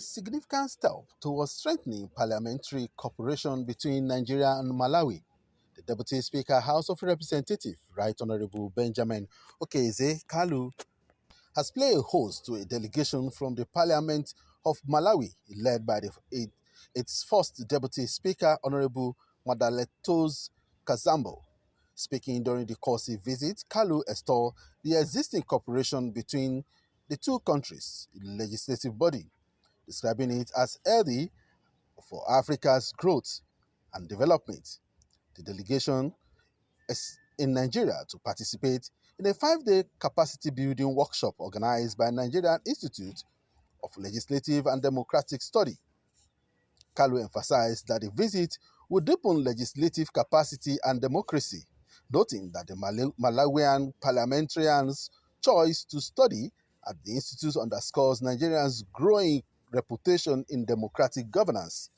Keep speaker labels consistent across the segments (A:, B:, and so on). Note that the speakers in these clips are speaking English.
A: a significant step towards strengthening parliamentary cooperation between Nigeria and Malawi. The Deputy Speaker, House of Representatives, Right Honorable Benjamin Okeze Kalu, has played a host to a delegation from the Parliament of Malawi, led by its first Deputy Speaker, Honorable Madaletos Kazambo. Speaking during the Corsi visit, Kalu extolled the existing cooperation between the two countries' legislative body, describing it as healthy for Africa's growth and development. The delegation is in Nigeria to participate in a 5-day capacity building workshop organized by Nigerian Institute of Legislative and Democratic Study. Kalu emphasized that the visit would deepen legislative capacity and democracy, noting that the Malawian parliamentarians' choice to study at the institute underscores Nigerians' growing reputation in democratic governance.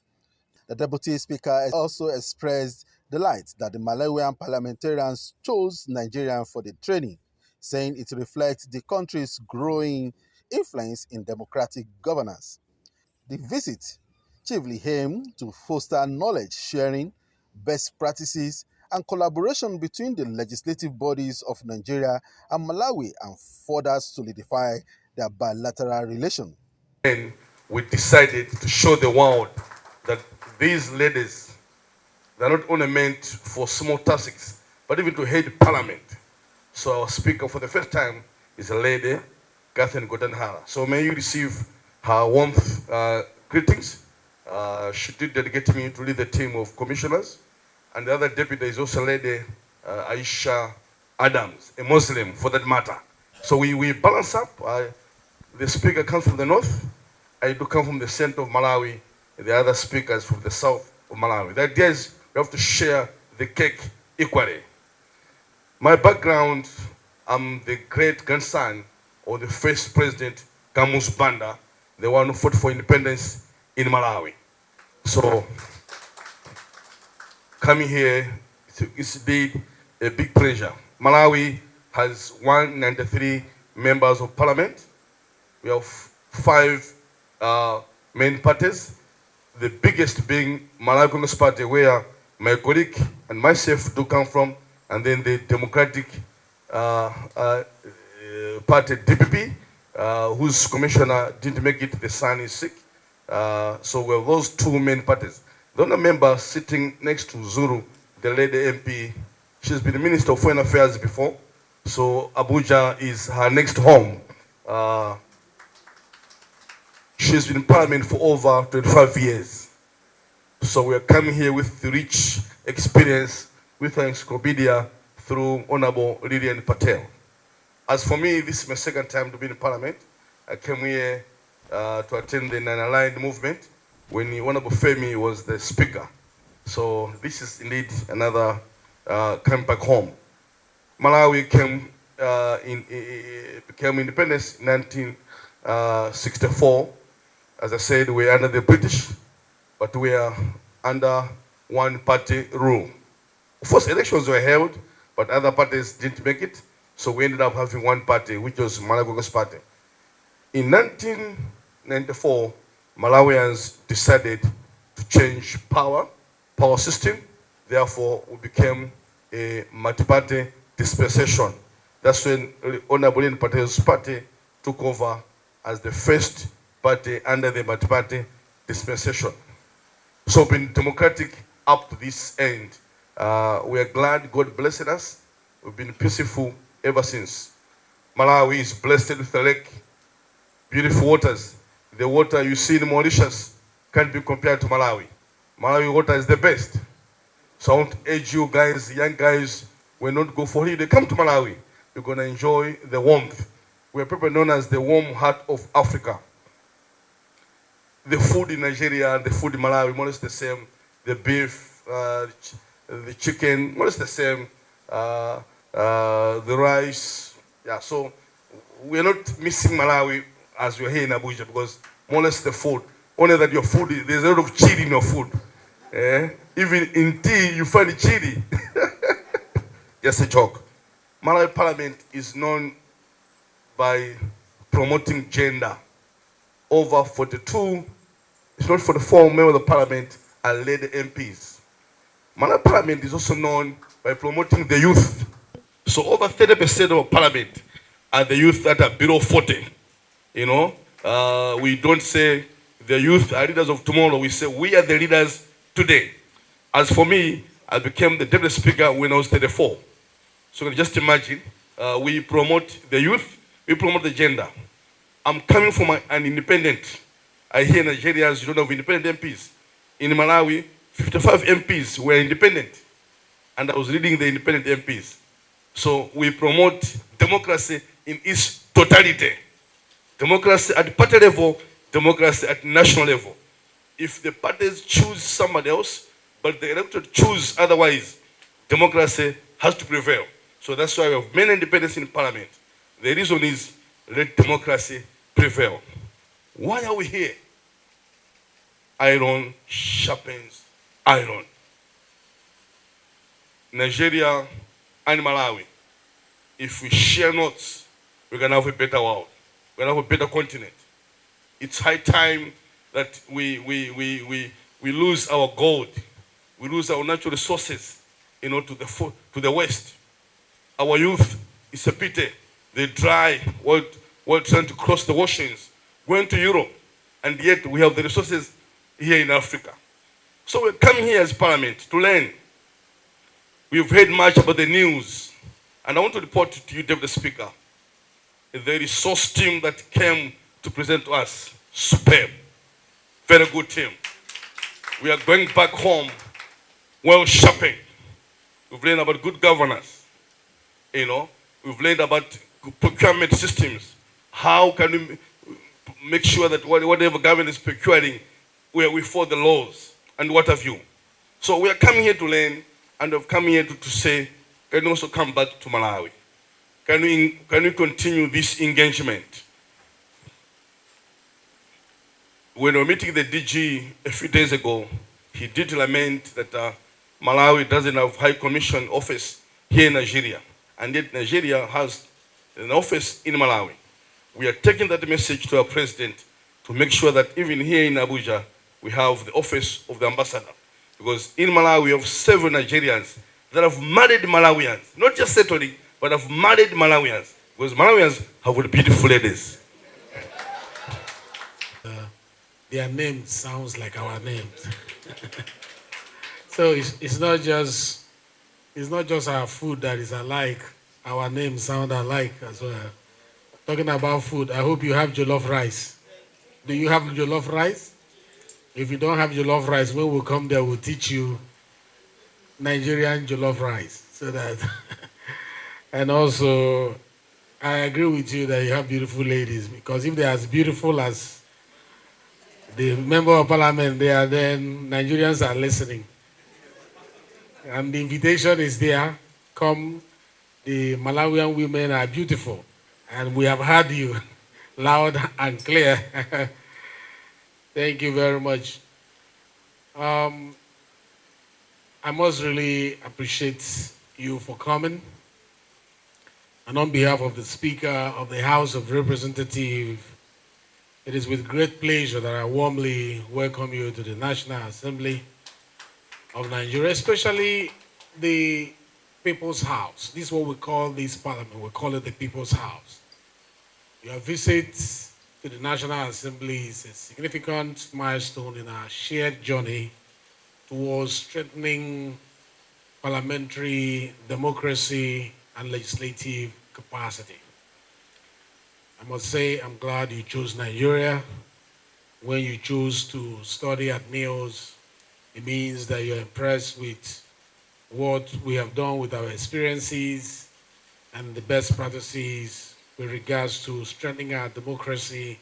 A: The Deputy Speaker also expressed delight that the Malawian parliamentarians chose Nigeria for the training, saying it reflects the country's growing influence in democratic governance. The visit chiefly aimed to foster knowledge sharing, best practices, and collaboration between the legislative bodies of Nigeria and Malawi and further solidify their bilateral relation.
B: And we decided to show the world that these ladies, they're not only meant for small tasks, but even to head parliament. So our speaker for the first time is a lady, Catherine Godenhara. So may you receive her warm greetings. She did delegate me to lead the team of commissioners. And the other deputy is also a lady, Aisha Adams, a Muslim for that matter. So we balance up. The speaker comes from the north. I do come from the center of Malawi. The other speakers from the south of Malawi. The idea is we have to share the cake equally. My background, I'm the great grandson of the first president, Kamus Banda, the one who fought for independence in Malawi. So, coming here, it's been a big pleasure. Malawi has 193 members of parliament. We have 5 main parties, the biggest being Malawi Congress Party, where my colleague and myself do come from, and then the Democratic Party, DPP, whose commissioner didn't make it, the son is sick. So we have those 2 main parties. The other member sitting next to Zuru, the lady MP, she's been the Minister of Foreign Affairs before, so Abuja is her next home. She's been in Parliament for over 25 years. So we are coming here with the rich experience with her encyclopedia through Honorable Lilian Patel. As for me, this is my second time to be in Parliament. I came here to attend the Non-Aligned movement when Honorable Femi was the speaker. So this is indeed another come back home. Malawi became independent in 1964. As I said, we are under the British, but we are under one-party rule. Of course, elections were held, but other parties didn't make it, so we ended up having one party, which was Malawi Congress Party. In 1994, Malawians decided to change power system. Therefore, we became a multi-party dispensation. That's when Honorable Lilian Patel's party took over as the first party under the multi-party dispensation. So we've been democratic up to this end. We are glad God blessed us. We've been peaceful ever since. Malawi is blessed with a lake, beautiful waters. The water you see in Mauritius can't be compared to Malawi. Malawi water is the best. So I want to urge you guys, young guys, when not go for holiday, come to Malawi. You're going to enjoy the warmth. We're people known as the warm heart of Africa. The food in Nigeria and the food in Malawi, more or less the same. The beef, the chicken, more or less the same. The rice. Yeah, so we're not missing Malawi as we're here in Abuja because more or less the food. Only that your food, there's a lot of chili in your food. Even in tea, you find chili. Just a joke. Malawi Parliament is known by promoting gender. over 42, it's not 44 members of parliament are lady MPs. Malawi parliament is also known by promoting the youth. So over 30% of parliament are the youth that are below 40. You know, we don't say the youth are leaders of tomorrow. We say we are the leaders today. As for me, I became the deputy speaker when I was 34. So just imagine, we promote the youth, we promote the gender. I'm coming from an independent. I hear Nigerians, you don't have independent MPs. In Malawi, 55 MPs were independent, and I was leading the independent MPs. So we promote democracy in its totality. Democracy at party level, democracy at national level. If the parties choose somebody else, but the electorate choose otherwise, democracy has to prevail. So that's why we have many independents in parliament. The reason is let democracy prevail. Why are we here? Iron sharpens iron. Nigeria and Malawi, if we share notes, we're going to have a better world. We're going to have a better continent. It's high time that we lose our gold. We lose our natural resources, to the West. Our youth is a pity. They dry while trying to cross the oceans, going to Europe, and yet we have the resources here in Africa. So we're coming here as parliament to learn. We've heard much about the news, and I want to report to you, Deputy Speaker, the resource team that came to present to us, superb, very good team. We are going back home well sharpened. We've learned about good governance. We've learned about procurement systems. How can we make sure that whatever government is procuring, we follow the laws and what have you. So we are coming here to learn, and we've come here to say, can we also come back to Malawi? Can we continue this engagement? When we were meeting the DG a few days ago, he did lament that Malawi doesn't have High Commission office here in Nigeria, and yet Nigeria has an office in Malawi. We are taking that message to our president to make sure that even here in Abuja, we have the office of the ambassador. Because in Malawi, we have several Nigerians that have married Malawians, not just settling, but have married Malawians. Because Malawians have beautiful ladies.
C: Their name sounds like our names. So it's not just our food that is alike. Our names sound alike as well. Talking about food, I hope you have jollof rice. Do you have jollof rice? If you don't have jollof rice, when we come there, we'll teach you Nigerian jollof rice. So that, and also, I agree with you that you have beautiful ladies, because if they're as beautiful as the member of parliament there, then Nigerians are listening. And the invitation is there. Come, the Malawian women are beautiful. And we have heard you loud and clear. Thank you very much. I must really appreciate you for coming. And on behalf of the Speaker of the House of Representatives, it is with great pleasure that I warmly welcome you to the National Assembly of Nigeria, especially the People's House. This is what we call this parliament. We call it the People's House. Your visit to the National Assembly is a significant milestone in our shared journey towards strengthening parliamentary democracy and legislative capacity. I must say I'm glad you chose Nigeria. When you choose to study at NEOS, it means that you're impressed with what we have done with our experiences and the best practices with regards to strengthening our democracy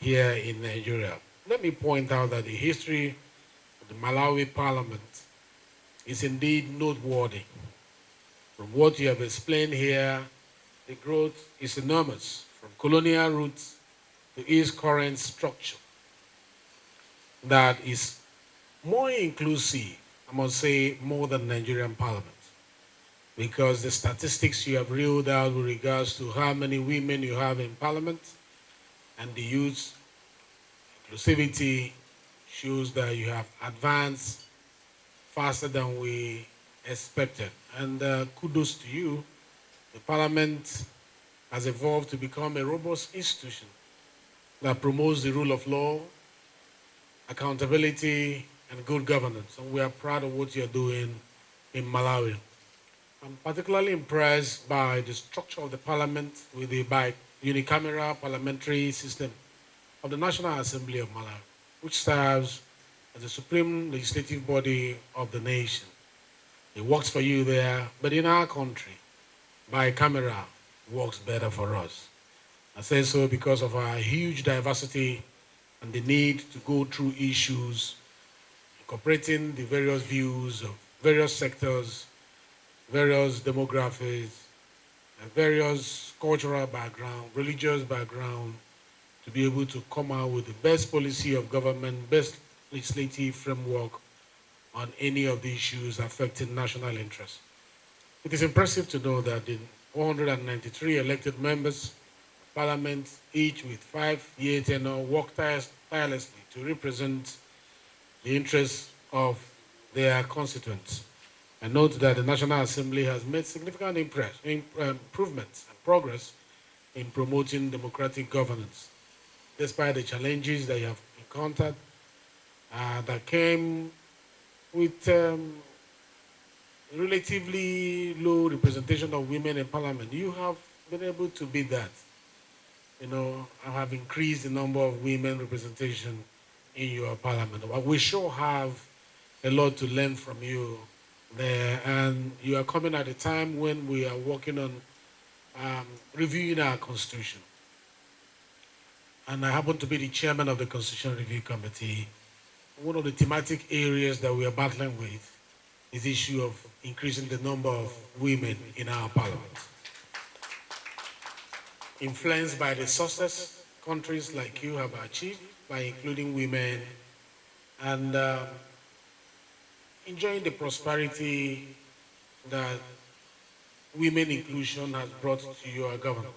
C: here in Nigeria. Let me point out that the history of the Malawi Parliament is indeed noteworthy. From what you have explained here, the growth is enormous, from colonial roots to its current structure that is more inclusive, I must say, more than Nigerian Parliament. Because the statistics you have reeled out with regards to how many women you have in Parliament and the youth inclusivity shows that you have advanced faster than we expected. And kudos to you. The parliament has evolved to become a robust institution that promotes the rule of law, accountability, and good governance. And we are proud of what you're doing in Malawi. I'm particularly impressed by the structure of the parliament with the unicameral parliamentary system of the National Assembly of Malawi, which serves as the supreme legislative body of the nation. It works for you there, but in our country, bicameral works better for us. I say so because of our huge diversity and the need to go through issues, incorporating the various views of various sectors, various demographics, and various cultural background, religious background, to be able to come out with the best policy of government, best legislative framework on any of the issues affecting national interest. It is impressive to know that the 193 elected members of parliament, each with 5-year tenure, work tirelessly to represent the interests of their constituents. I note that the National Assembly has made significant improvements and progress in promoting democratic governance, despite the challenges that you have encountered that came with relatively low representation of women in parliament. You have been able to beat that. You know, I have increased the number of women representation in your parliament. We sure have a lot to learn from you there, and you are coming at a time when we are working on reviewing our constitution. And I happen to be the chairman of the Constitution Review Committee. One of the thematic areas that we are battling with is the issue of increasing the number of women in our parliament. Influenced by the success countries like you have achieved by including women and enjoying the prosperity that women inclusion has brought to your governance.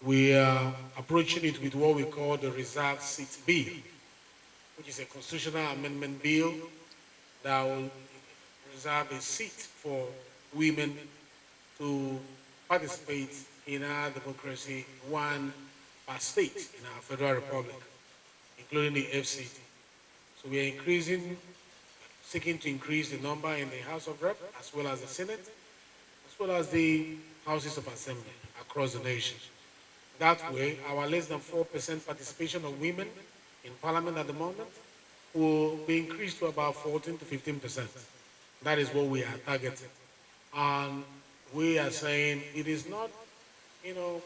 C: We are approaching it with what we call the Reserved Seat Bill, which is a constitutional amendment bill that will reserve a seat for women to participate in our democracy, one per state in our federal republic, including the FCT. So we are seeking to increase the number in the House of Rep, as well as the Senate, as well as the Houses of Assembly across the nation. That way, our less than 4% participation of women in Parliament at the moment will be increased to about 14 to 15%. That is what we are targeting. And we are saying it is not, you know,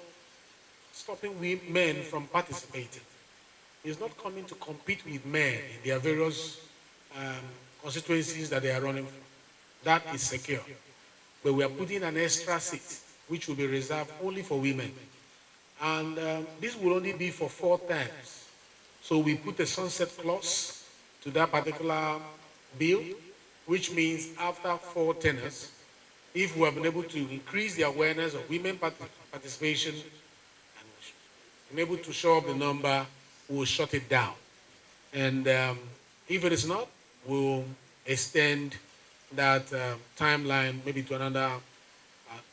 C: stopping men from participating. It's not coming to compete with men in their various um, constituencies that they are running for. That is secure. But we are putting an extra seat, which will be reserved only for women. And this will only be for 4 terms. So we put a sunset clause to that particular bill, which means after 4 tenures, if we have been able to increase the awareness of women participation and been able to show up the number, we'll shut it down. And if it is not, we'll extend that timeline maybe to another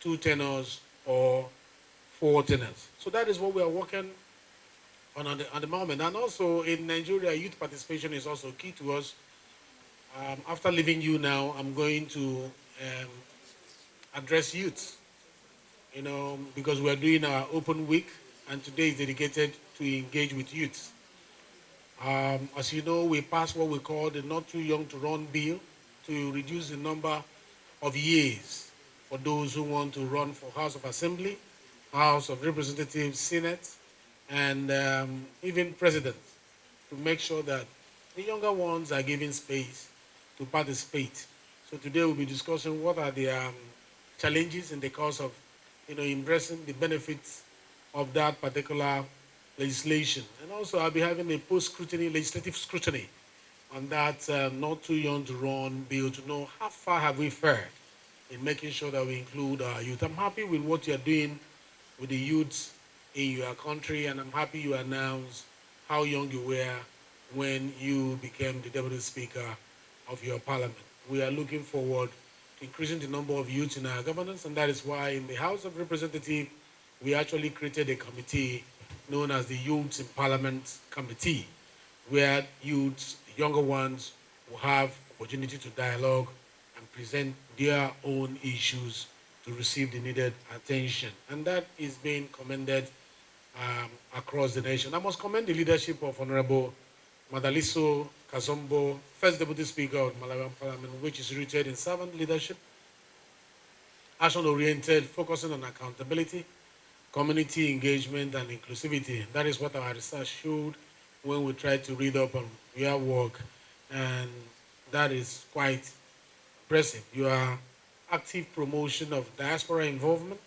C: 2 tenors or 4 tenors. So that is what we are working on at the moment. And also in Nigeria, youth participation is also key to us. After leaving you now, I'm going to address youth, you know, because we're doing our open week, and today is dedicated to engage with youth. As you know, we passed what we call the Not Too Young to Run bill to reduce the number of years for those who want to run for House of Assembly, House of Representatives, Senate, and even President, to make sure that the younger ones are given space to participate. So today we'll be discussing what are the challenges in the course of, you know, embracing the benefits of that particular legislation. And also I'll be having a post-scrutiny, legislative scrutiny on that Not Too Young to Run bill to know how far have we fared in making sure that we include our youth. I'm happy with what you're doing with the youths in your country, and I'm happy you announced how young you were when you became the Deputy Speaker of your parliament. We are looking forward to increasing the number of youths in our governance, and that is why in the House of Representatives, we actually created a committee known as the Youths in Parliament Committee, where youths, the younger ones, will have opportunity to dialogue and present their own issues to receive the needed attention. And that is being commended across the nation. I must commend the leadership of Honorable Madaliso Kazombo, First Deputy Speaker of Malawian Parliament, which is rooted in servant leadership, action-oriented, focusing on accountability, community engagement, and inclusivity. That is what our research showed when we tried to read up on your work, and that is quite impressive. Your active promotion of diaspora involvement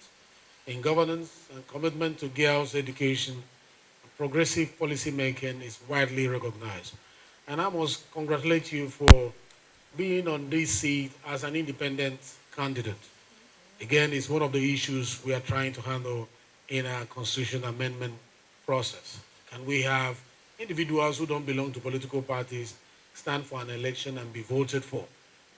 C: in governance and commitment to girls' education and progressive policy making is widely recognized. And I must congratulate you for being on this seat as an independent candidate. Again, it's one of the issues we are trying to handle in our constitution amendment process. Can we have individuals who don't belong to political parties stand for an election and be voted for?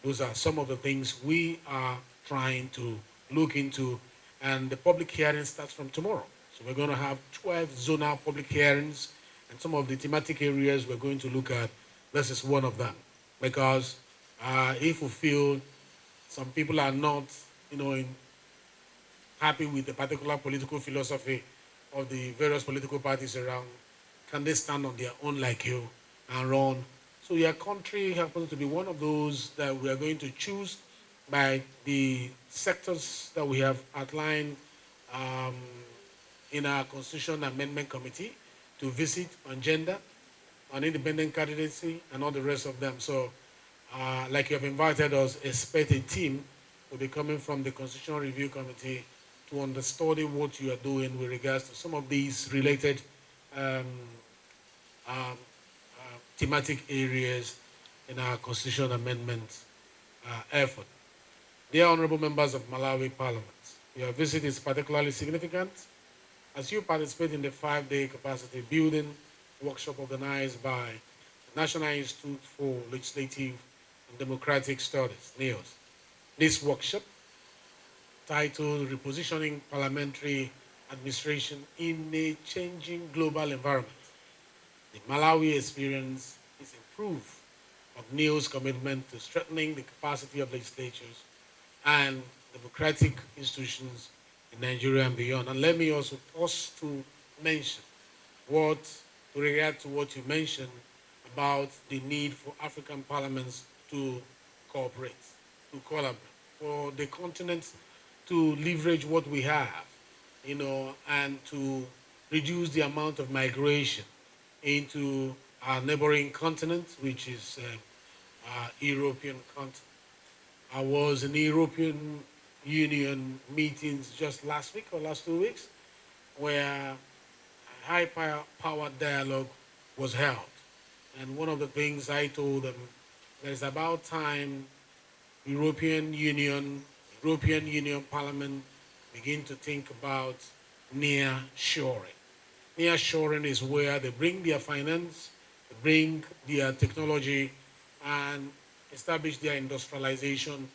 C: Those are some of the things we are trying to look into, and the public hearing starts from tomorrow. So we're going to have 12 zonal public hearings, and some of the thematic areas we're going to look at, this is one of them. Because if we feel some people are not, happy with a particular political philosophy of the various political parties around, can they stand on their own like you and run? So your country happens to be one of those that we are going to choose by the sectors that we have outlined um, in our Constitution Amendment Committee to visit on gender, on independent candidacy, and all the rest of them. So, like you have invited us, expect a team will be coming from the Constitutional Review Committee to understudy what you are doing with regards to some of these related um, thematic areas in our Constitutional Amendment effort. Dear honorable members of Malawi Parliament, your visit is particularly significant as you participate in the 5-day capacity building workshop organized by the National Institute for Legislative and Democratic Studies, NEOS. This workshop, titled Repositioning Parliamentary Administration in a Changing Global Environment, the Malawi experience is a proof of NEO's commitment to strengthening the capacity of legislatures and democratic institutions in Nigeria and beyond. And let me also pause to mention what, to react to what you mentioned about the need for African parliaments to cooperate, to collaborate, for the continent to leverage what we have, and to reduce the amount of migration into our neighboring continent, which is our European continent. I was in the European Union meetings just last week or last 2 weeks, where a high power dialogue was held. And one of the things I told them, that it's about time European Union, European Union Parliament begin to think about near shoring. Near shoring is where they bring their finance, they bring their technology, and establish their industrialization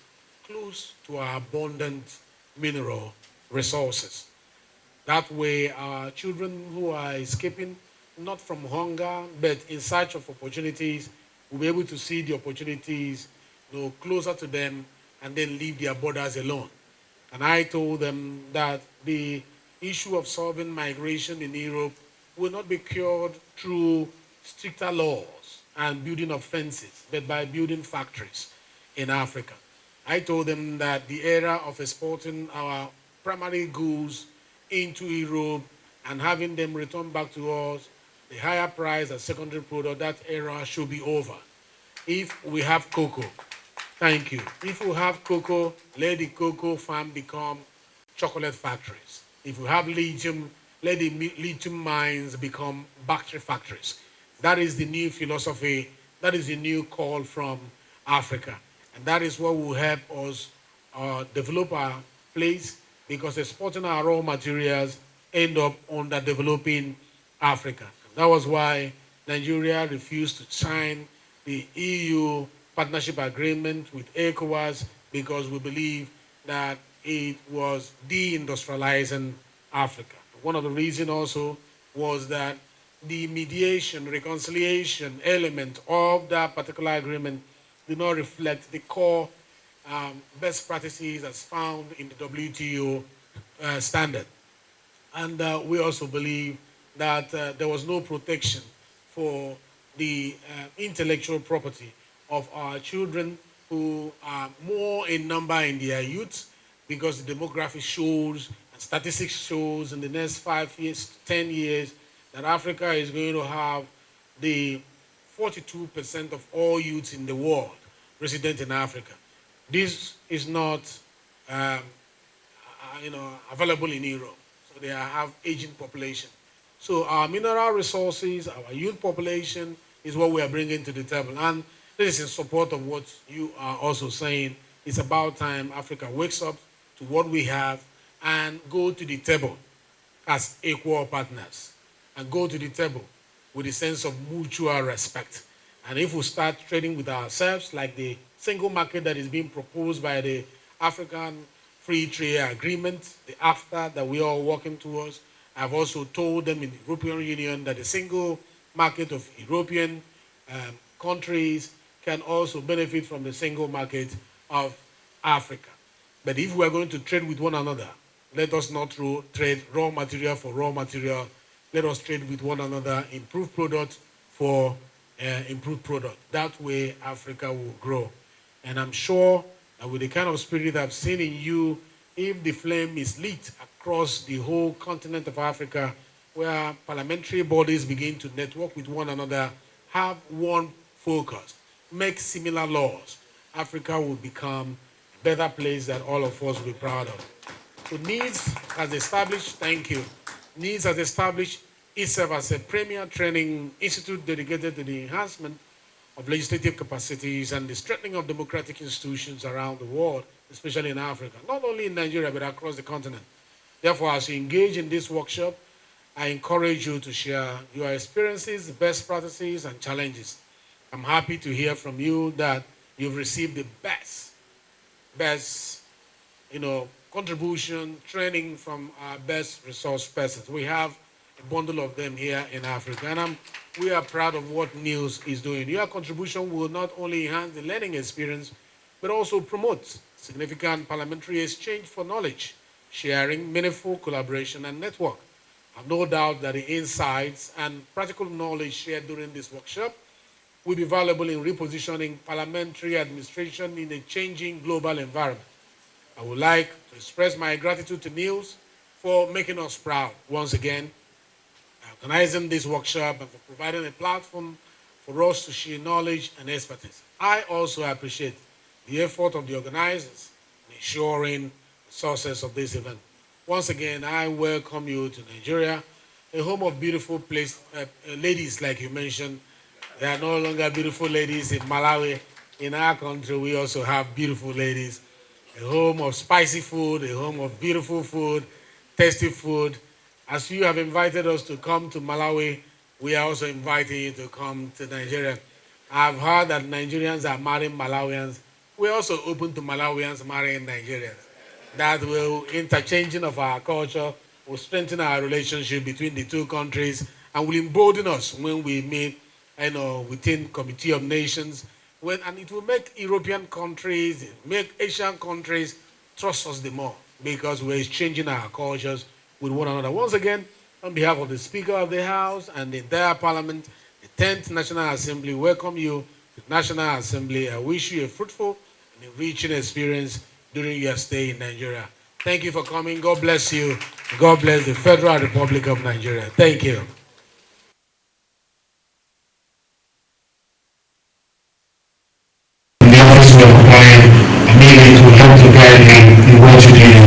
C: close to our abundant mineral resources. That way, our children who are escaping not from hunger but in search of opportunities will be able to see the opportunities, closer to them, and then leave their borders alone. And I told them that the issue of solving migration in Europe will not be cured through stricter laws and building of fences, but by building factories in Africa. I told them that the era of exporting our primary goods into Europe and having them return back to us, the higher price as secondary product, that era should be over. If we have cocoa, thank you. If we have cocoa, let the cocoa farm become chocolate factories. If we have lithium, let the lithium mines become battery factories. That is the new philosophy. That is the new call from Africa. And that is what will help us develop our place, because exporting our raw materials end up under developing Africa. That was why Nigeria refused to sign the EU partnership agreement with ECOWAS because we believe that it was deindustrializing Africa. One of the reasons also was that the mediation, reconciliation element of that particular agreement did not reflect the core best practices as found in the WTO standard. And we also believe that there was no protection for the intellectual property of our children who are more in number in their youth because the demography shows and statistics shows in the next 5 years, 10 years that Africa is going to have the 42% of all youths in the world resident in Africa. This is not um, available in Europe. So they have aging population. So our mineral resources, our youth population is what we are bringing to the table. And this is in support of what you are also saying. It's about time Africa wakes up to what we have and go to the table as equal partners and go to the table with a sense of mutual respect. And if we start trading with ourselves, like the single market that is being proposed by the African Free Trade Agreement, the AFTA that we are working towards, I've also told them in the European Union that the single market of European countries can also benefit from the single market of Africa. But if we are going to trade with one another, let us not trade raw material for raw material. Let us trade with one another, improve product for improved product. That way, Africa will grow. And I'm sure that with the kind of spirit I've seen in you, if the flame is lit across the whole continent of Africa, where parliamentary bodies begin to network with one another, have one focus, make similar laws, Africa will become a better place that all of us will be proud of. So NEEDS has established, thank you, NEEDS has established itself as a premier training institute dedicated to the enhancement of legislative capacities and the strengthening of democratic institutions around the world, especially in Africa, not only in Nigeria, but across the continent. Therefore, as you engage in this workshop, I encourage you to share your experiences, best practices, and challenges. I'm happy to hear from you that you've received the best contribution, training from our best resource persons. We have a bundle of them here in Africa, and we are proud of what NEWS is doing. Your contribution will not only enhance the learning experience, but also promote significant parliamentary exchange for knowledge, sharing, meaningful collaboration, and network. I have no doubt that the insights and practical knowledge shared during this workshop will be valuable in repositioning parliamentary administration in a changing global environment. I would like to express my gratitude to Niels for making us proud once again, organizing this workshop and for providing a platform for us to share knowledge and expertise. I also appreciate the effort of the organizers in ensuring the success of this event. Once again, I welcome you to Nigeria, a home of beautiful ladies, like you mentioned. There are no longer beautiful ladies in Malawi. In our country, we also have beautiful ladies, a home of spicy food, a home of beautiful food, tasty food. As you have invited us to come to Malawi, we are also inviting you to come to Nigeria. I've heard that Nigerians are marrying Malawians. We're also open to Malawians marrying Nigerians. That will interchanging of our culture will strengthen our relationship between the two countries and will embolden us when we meet, within Committee of Nations, and it will make European countries, make Asian countries trust us the more because we're exchanging our cultures with one another. Once again, on behalf of the Speaker of the House and the entire Parliament, the 10th National Assembly, welcome you to the National Assembly. I wish you a fruitful and enriching experience during your stay in Nigeria. Thank you for coming. God bless you. God bless the Federal Republic of Nigeria. Thank you.
D: The office will provide a meeting to help to guide you in what you do